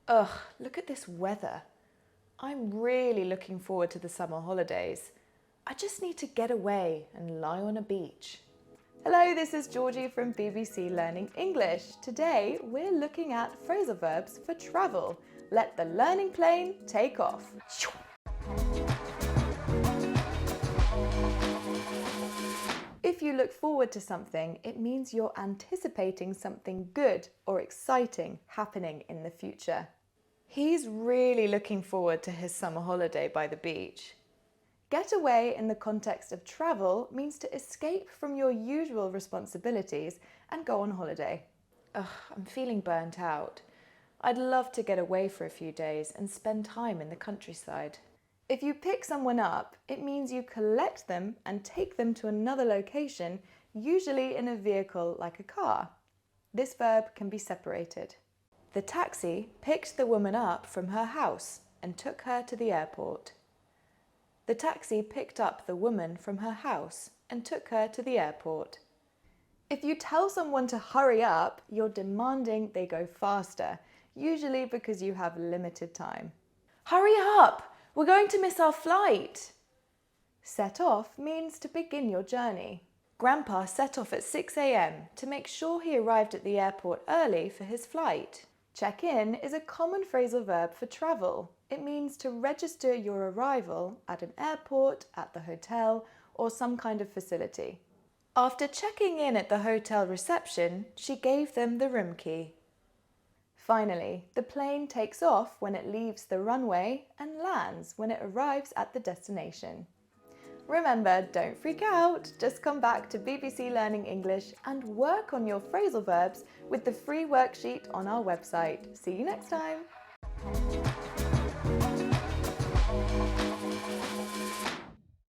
Ugh, look at this weather. I'm really looking forward to the summer holidays. I just need to get away and lie on a beach. Hello, this is Georgie from BBC Learning English. Today we're looking at phrasal verbs for travel. Let the learning plane take off. If you look forward to something, it means you're anticipating something good or exciting happening in the future. He's really looking forward to his summer holiday by the beach. Get away in the context of travel means to escape from your usual responsibilities and go on holiday. Ugh, I'm feeling burnt out. I'd love to get away for a few days and spend time in the countryside. If you pick someone up, it means you collect them and take them to another location, usually in a vehicle like a car. This verb can be separated. The taxi picked the woman up from her house and took her to the airport. The taxi picked up the woman from her house and took her to the airport. If you tell someone to hurry up, you're demanding they go faster, usually because you have limited time. Hurry up! We're going to miss our flight. Set off means to begin your journey. Grandpa set off at 6 a.m. to make sure he arrived at the airport early for his flight. Check in is a common phrasal verb for travel. It means to register your arrival at an airport, at the hotel, or some kind of facility. After checking in at the hotel reception, she gave them the room key. Finally, the plane takes off when it leaves the runway and lands when it arrives at the destination. Remember, don't freak out, just come back to BBC Learning English and work on your phrasal verbs with the free worksheet on our website. See you next time!